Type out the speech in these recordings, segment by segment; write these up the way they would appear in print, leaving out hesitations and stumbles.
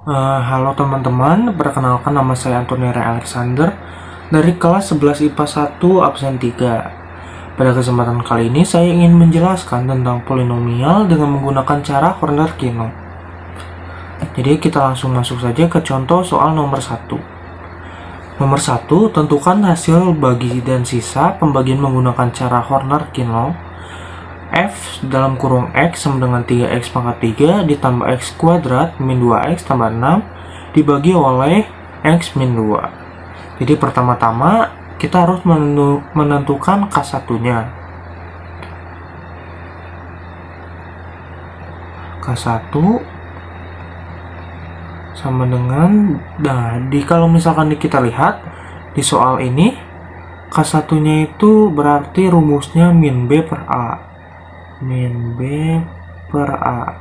Halo teman-teman, perkenalkan nama saya Antonira Alexander dari kelas 11 IPA 1 absen 3. Pada kesempatan kali ini saya ingin menjelaskan tentang polinomial dengan menggunakan cara Horner-Kino. Jadi kita langsung masuk saja ke contoh soal nomor 1. Nomor 1, tentukan hasil bagi dan sisa pembagian menggunakan cara Horner-Kino. F dalam kurung X sama dengan 3X pangkat 3 ditambah X kuadrat min 2X tambah 6 dibagi oleh X min 2. Jadi pertama-tama kita harus menentukan K1-nya. K1 sama dengan, kalau misalkan kita lihat di soal ini, K1-nya itu berarti rumusnya min B per A. Min B per A.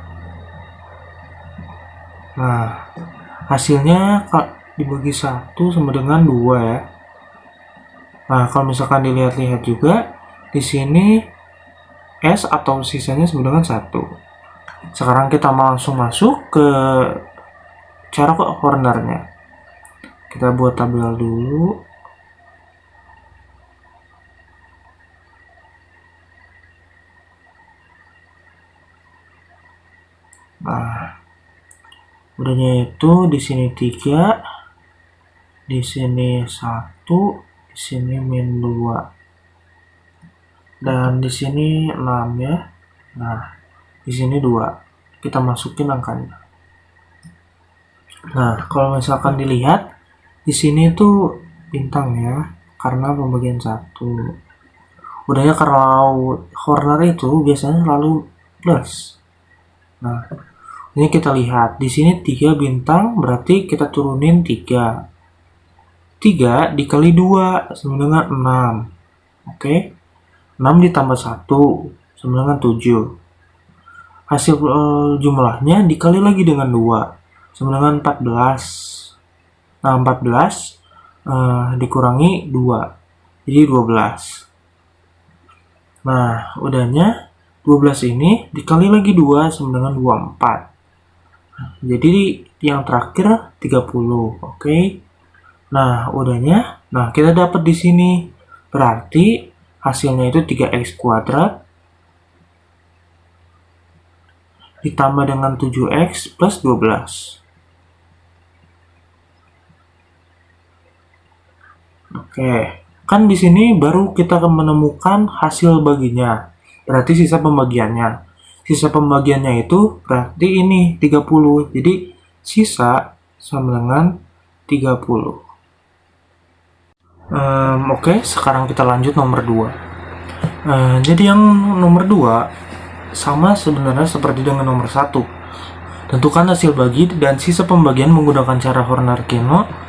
Nah, hasilnya dibagi 1 sama dengan 2 ya. Nah, kalau misalkan dilihat-lihat juga di sini S atau sisanya sama dengan 1. Sekarang kita langsung masuk ke cara Horner-nya. Kita buat tabel dulu. Nah, udahnya itu di sini 3, di sini 1, di sini min 2. Dan di sini 6 ya. Nah, di sini 2. Kita masukin angkanya. Nah, kalau misalkan dilihat di sini tuh bintang ya, karena pembagian 1. Udahnya kalau Horner itu biasanya selalu plus. Nah, ini kita lihat, di sini 3 bintang, berarti kita turunin 3. 3 dikali 2 sama dengan 6. Oke. 6 ditambah 1 sama dengan 7. Hasil jumlahnya dikali lagi dengan 2 sama dengan 14. Nah, 14 dikurangi 2. Jadi 12. Nah, udahnya 12 ini dikali lagi 2 sama dengan 24. Jadi yang terakhir 30, oke. Nah, udahnya. Nah, kita dapat di sini. Berarti hasilnya itu 3x kuadrat ditambah dengan 7x plus 12. Oke. Kan di sini baru kita akan menemukan hasil baginya. Berarti sisa pembagiannya. Sisa pembagiannya itu berarti ini 30. Jadi sisa sama dengan 30. Oke, sekarang kita lanjut nomor 2. Jadi yang nomor 2 sama sebenarnya seperti dengan nomor 1. Tentukan hasil bagi dan sisa pembagian menggunakan cara Horner-Kino.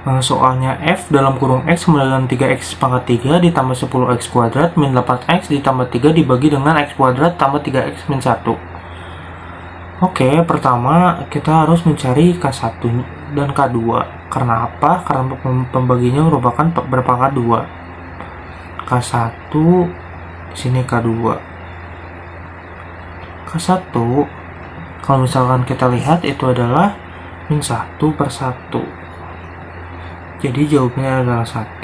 Soalnya F dalam kurung X sama dengan 3X pangkat 3 ditambah 10X kuadrat min 8X ditambah 3 dibagi dengan X kuadrat tambah 3X min 1. Oke, pertama kita harus mencari K1 dan K2. Karena apa? Karena pembaginya merupakan berpangkat 2. K1 di sini K2. K1 kalau misalkan kita lihat itu adalah min 1 per 1. Jadi jawabannya adalah 1.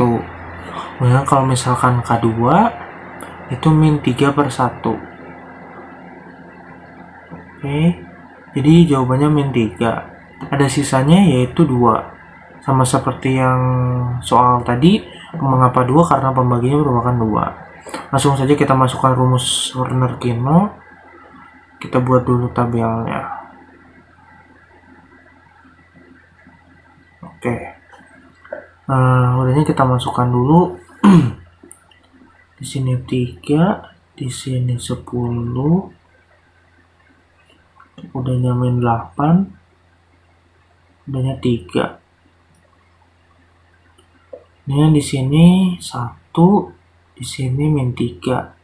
Kemudian kalau misalkan K2 itu min 3 per 1. Oke. Jadi jawabannya min 3. Ada sisanya yaitu 2. Sama seperti yang soal tadi, mengapa 2? Karena pembagiannya merupakan 2. Langsung saja kita masukkan rumus Horner-Kino. Kita buat dulu tabelnya. Oke. Udahnya kita masukkan dulu. Di sini 3, di sini 10. Udahnya min 8. Udahnya 3. Ini di sini 1, di sini min 3.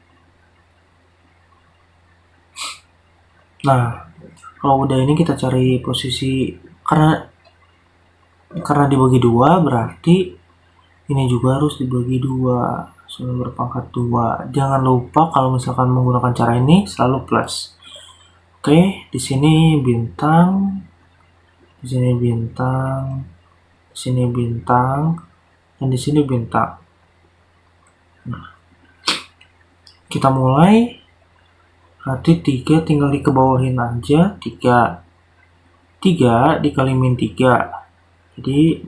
Nah, kalau udah ini kita cari posisi, karena dibagi 2 berarti ini juga harus dibagi 2 selalu berpangkat 2. Jangan lupa kalau misalkan menggunakan cara ini selalu plus. Oke, di sini bintang, di di sini bintang, di sini bintang, dan di sini bintang. Nah, kita mulai. Berarti 3 tinggal dikebawahin aja. 3 dikali min 3, jadi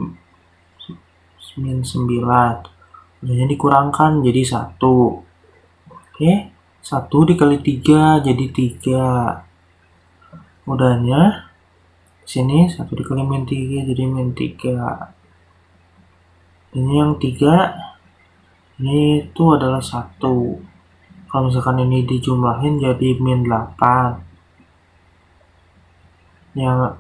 min 9. Udahnya dikurangkan jadi 1. Oke, 1 dikali 3 jadi 3. Udahnya sini 1 dikali min 3 jadi min 3. Ini yang 3, ini itu adalah 1. Kalau misalkan ini dijumlahin jadi min 8. Ya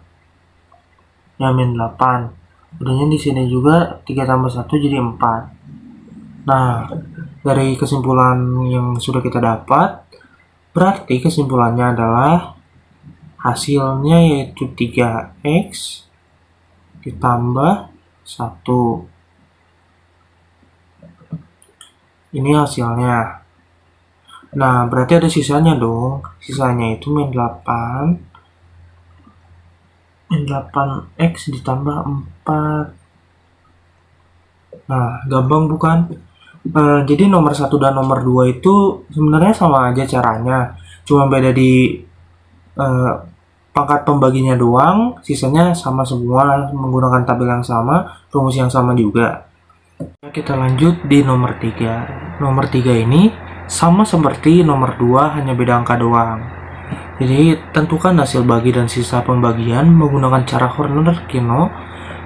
min 8. Udahnya di sini juga 3 tambah 1 jadi 4. Nah, dari kesimpulan yang sudah kita dapat, berarti kesimpulannya adalah hasilnya yaitu 3x ditambah 1. Ini hasilnya. Nah, berarti ada sisanya dong. Sisanya itu min 8x ditambah 4. Nah, gampang bukan? Jadi nomor 1 dan nomor 2 itu sebenarnya sama aja caranya. Cuma beda di pangkat pembaginya doang. Sisanya sama semua, menggunakan tabel yang sama, rumus yang sama juga. Kita lanjut di nomor 3. Nomor 3 ini sama seperti nomor 2, hanya beda angka doang. Jadi tentukan hasil bagi dan sisa pembagian menggunakan cara Horner-Kino.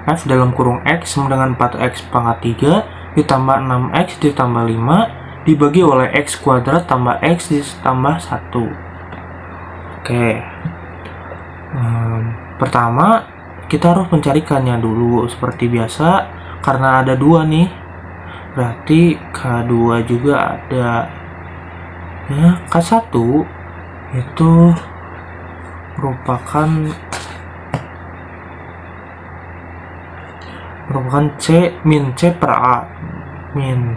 F dalam kurung X sama dengan 4X pangkat 3 ditambah 6X ditambah 5 dibagi oleh X kuadrat tambah X ditambah 1. Oke. Pertama kita harus mencarikannya dulu seperti biasa. Karena ada 2 nih, berarti K2 juga ada. Ya, K1 itu merupakan C min C per A. Min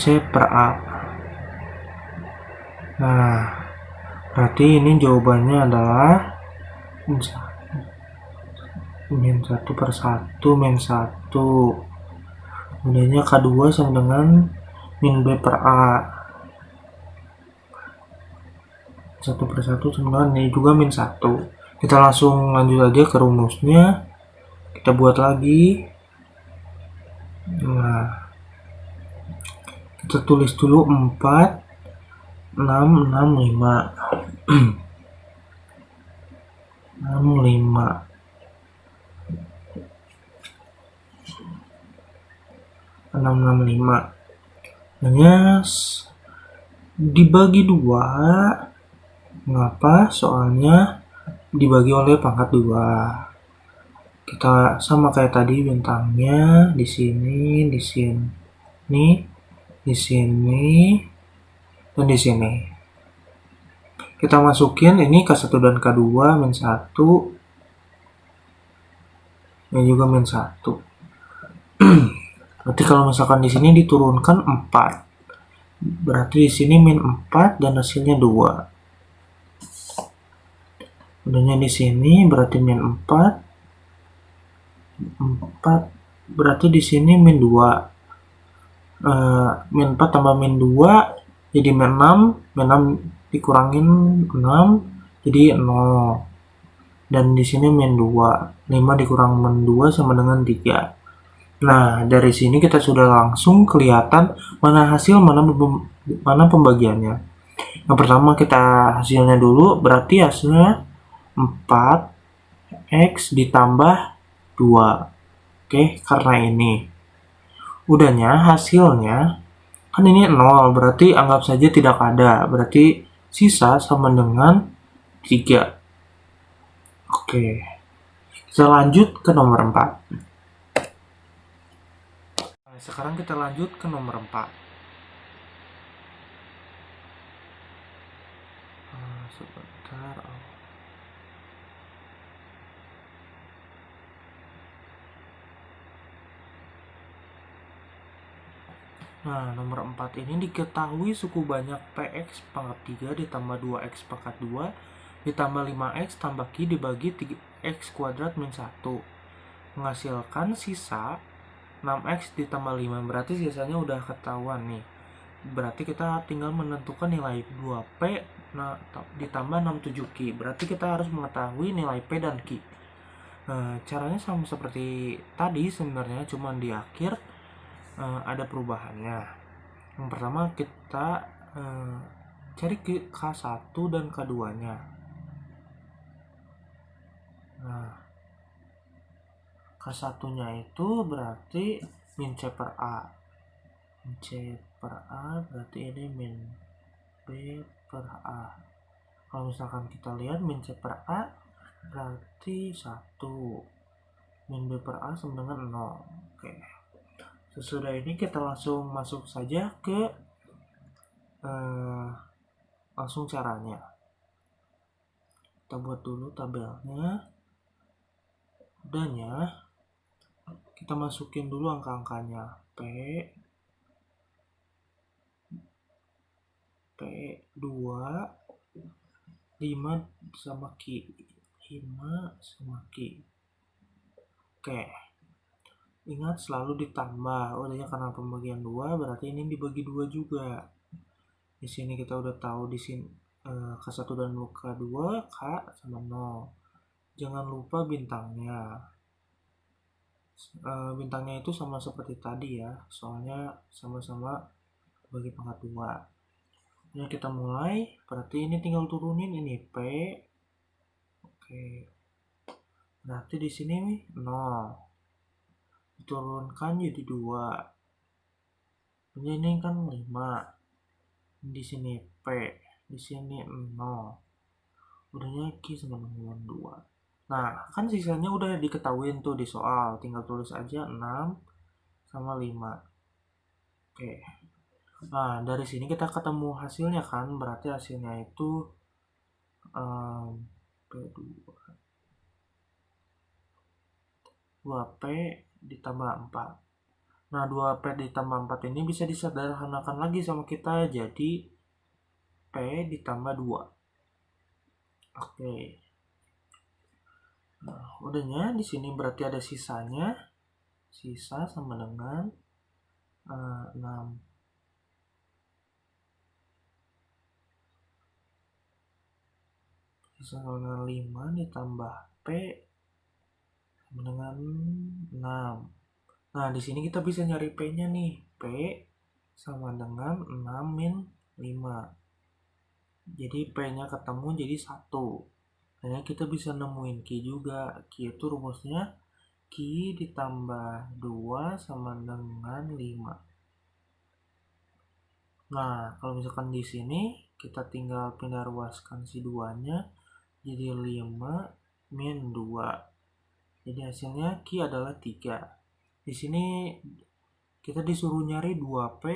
C per A. Nah, berarti ini jawabannya adalah min 1 per 1 min 1. Kemudiannya K2 sama dengan min B per A. 1 per 1 sama dengan ini juga min 1. Kita langsung lanjut aja ke rumusnya. Kita buat lagi. Nah, kita tulis dulu 4 6 6 5 665. Hanya dibagi 2. Mengapa? Soalnya dibagi oleh pangkat 2. Kita sama kayak tadi bintangnya di sini, di sini, di sini, dan di sini. Kita masukin ini K1 dan K2 min 1 dan juga min 1. Berarti kalau misalkan di sini diturunkan 4. Berarti di sini min 4 dan hasilnya 2. Udahnya di sini berarti min 4 berarti di sini min 2. Min 4 tambah min 2 jadi min 6. Min 6 dikurangin 6 jadi 0. Dan di sini min 2. 5 dikurang min 2 sama dengan 3. Nah, dari sini kita sudah langsung kelihatan mana hasil, mana pembagiannya. Yang pertama kita hasilnya dulu, berarti hasilnya 4x ditambah 2. Oke, karena ini. Udahnya hasilnya, kan ini 0, berarti anggap saja tidak ada. Berarti sisa sama dengan 3. Oke, kita lanjut ke nomor 4. Sekarang kita lanjut ke nomor 4. Sebentar. Nah, nomor 4 ini diketahui suku banyak PX pangkat 3 ditambah 2X pangkat 2 ditambah 5X tambah Q dibagi X kuadrat min 1 menghasilkan sisa 6X ditambah 5. Berarti sisanya udah ketahuan nih. Berarti kita tinggal menentukan nilai 2P ditambah 67Q. Berarti kita harus mengetahui nilai P dan Q. Caranya sama seperti tadi sebenarnya, cuma di akhir ada perubahannya. Yang pertama kita cari K1 dan K2-nya. Nah, K1-nya itu berarti min C per A. Min C per A berarti ini min B per A. Kalau misalkan kita lihat min C per A berarti 1. Min B per A sama dengan 0. Oke. Sesudah ini kita langsung masuk saja ke langsung caranya. Kita buat dulu tabelnya. Udahnya kita masukin dulu angka-angkanya. P2 5 sama Q. 5 sama Q. Oke. Ingat selalu ditambah. Udahnya karena pembagian 2 berarti ini dibagi 2 juga. Di sini kita udah tahu di sini K1 dan K2 K sama 0. Jangan lupa bintangnya. Bintangnya itu sama seperti tadi ya, soalnya sama-sama bagi pangkat 2. Nah, kita mulai, berarti ini tinggal turunin ini P. Oke. Berarti di sini 0. Diturunkan jadi 2. Ini kan 5. Di sini P, di sini 0. Udahnya Q sama dengan 2. Nah, kan sisanya udah diketahuin tuh di soal. Tinggal tulis aja 6 sama 5. Oke. Nah, dari sini kita ketemu hasilnya kan. Berarti hasilnya itu P2. 2P ditambah 4. Nah, 2P ditambah 4 ini bisa disederhanakan lagi sama kita. Jadi, P ditambah 2. Oke. Nah, udahnya di sini berarti ada sisanya. Sisa sama dengan 6. Sisa sama dengan 5 ditambah P sama dengan 6. Nah, di sini kita bisa nyari P-nya nih. P sama dengan 6 min 5. Jadi P-nya ketemu jadi 1. Nah, kita bisa nemuin Q juga. Q itu rumusnya Q ditambah 2 sama dengan 5. Nah, kalau misalkan di sini kita tinggal pindah ruaskan si 2-nya jadi 5 min 2. Jadi hasilnya Q adalah 3. Di sini kita disuruh nyari 2P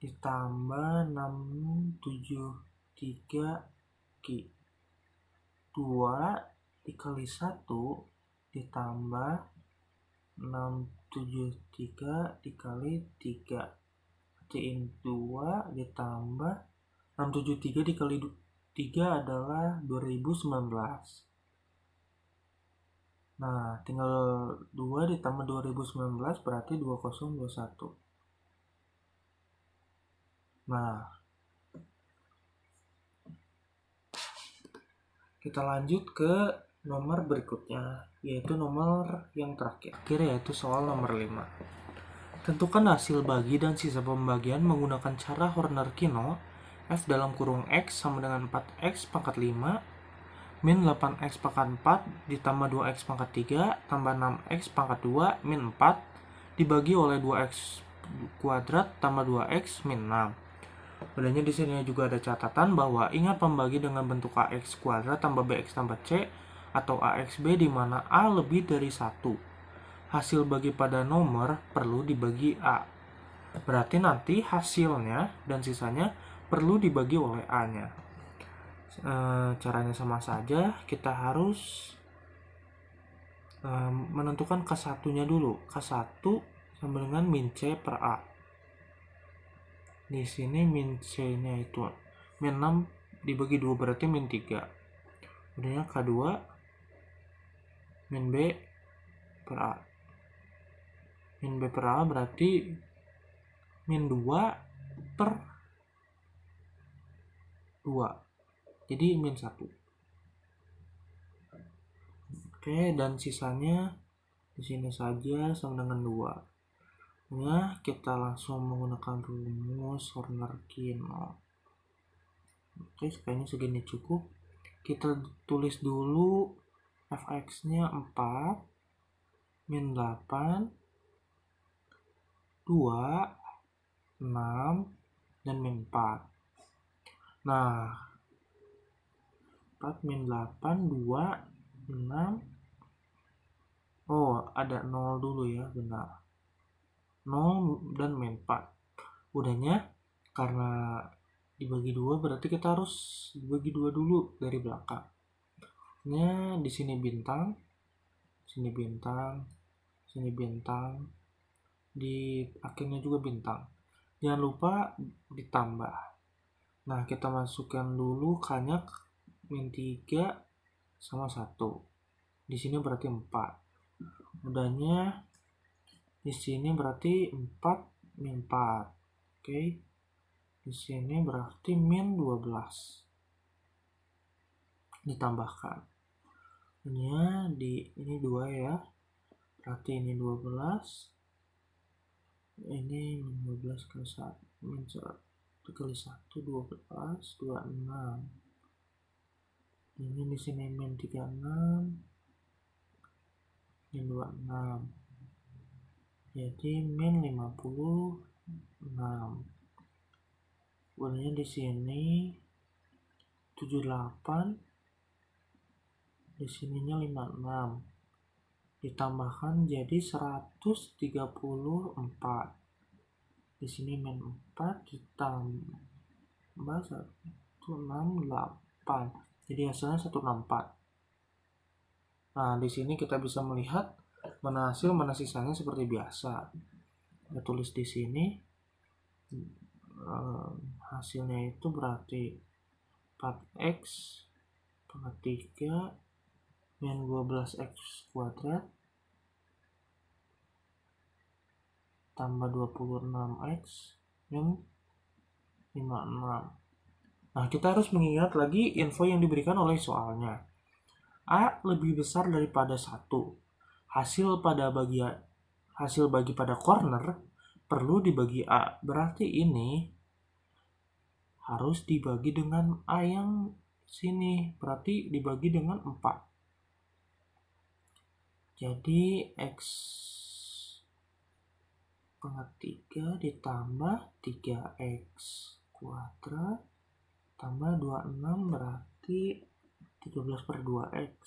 ditambah 673 Q. 2 dikali 1 ditambah 673 dikali 3. Berarti 2 ditambah 673 dikali 3 adalah 2019. Nah, tinggal 2 ditambah 2019 berarti 2021. Nah, kita lanjut ke nomor berikutnya, yaitu nomor yang terakhir, yaitu soal nomor 5. Tentukan hasil bagi dan sisa pembagian menggunakan cara Horner-Kino. F dalam kurung X sama dengan 4X pangkat 5 min 8X pangkat 4 ditambah 2X pangkat 3 tambah 6X pangkat 2 min 4 dibagi oleh 2X kuadrat tambah 2X min 6. Padahal di sini juga ada catatan bahwa ingat pembagi dengan bentuk AX kuadrat tambah BX tambah C atau AXB di mana A lebih dari 1. Hasil bagi pada nomor perlu dibagi A. Berarti nanti hasilnya dan sisanya perlu dibagi oleh A-nya. Caranya sama saja, kita harus menentukan K1-nya dulu. K1 sama dengan min C per A. Di sini min C-nya itu min 6 dibagi 2 berarti min 3. Kemudian K2 min B per A. Min B per A berarti min 2 per 2. Jadi min 1. Oke, dan sisanya di sini saja sama dengan 2. Ya, kita langsung menggunakan rumus Horner-Kinov. Oke, kayaknya segini cukup. Kita tulis dulu fx-nya 4 min 8 2 6 dan min 4. Nah, 4 min 8 2 6. Oh, ada 0 dulu ya, benar. 0 dan min 4. Udahnya, karena dibagi 2 berarti kita harus dibagi 2 dulu dari belakang. Nah, di sini bintang, sini bintang, sini bintang, di akhirnya juga bintang. Jangan lupa ditambah. Nah, kita masukkan dulu K-nya min 3 sama 1. Di sini berarti 4. Udahnya di sini berarti 4 min 4. Oke. Di sini berarti min 12. Ditambahkan. Ini 2 ya. Berarti ini 12. Ini min 12 kali 1. Min 1 kali 1 12 26. Ini di sini min 36. Min 26. Jadi min 56. Kemudian di sini 78. Di sininya 56. Ditambahkan jadi 134. Di sini min 4 ditambah 168. Jadi hasilnya 164. Nah, di sini kita bisa melihat mana hasil, mana sisanya seperti biasa. Kita tulis di sini hasilnya itu berarti 4x pangkat 3 min 12x kuadrat tambah 26x min 56. Nah, kita harus mengingat lagi info yang diberikan oleh soalnya. A lebih besar daripada 1. Hasil bagi pada corner perlu dibagi A. Berarti ini harus dibagi dengan A yang sini. Berarti dibagi dengan 4. Jadi X pangkat 3 ditambah 3X kuadrat tambah 26 berarti 13 per 2X.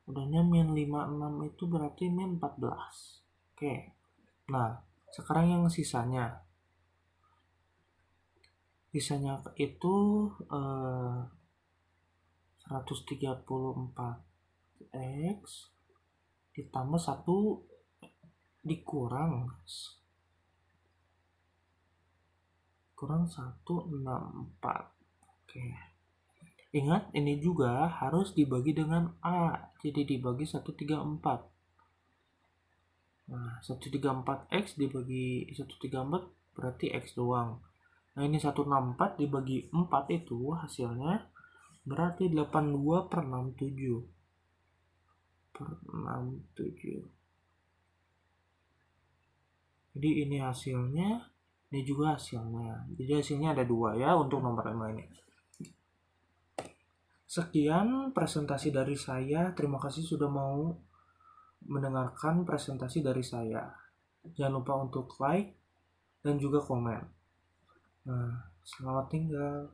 Udahnya min 56 itu berarti min 14. Oke. Nah, sekarang yang sisanya. Sisanya itu 134X ditambah 1 dikurang 164. Oke. Ingat, ini juga harus dibagi dengan A. Jadi dibagi 134. Nah, 134X dibagi 134 berarti X doang. Nah, ini 164 dibagi 4 itu hasilnya berarti 82 per 67. Per 67. Jadi ini hasilnya, ini juga hasilnya. Jadi hasilnya ada 2 ya untuk nomor 5 ini. Sekian presentasi dari saya. Terima kasih sudah mau mendengarkan presentasi dari saya. Jangan lupa untuk like dan juga komen. Nah, selamat tinggal.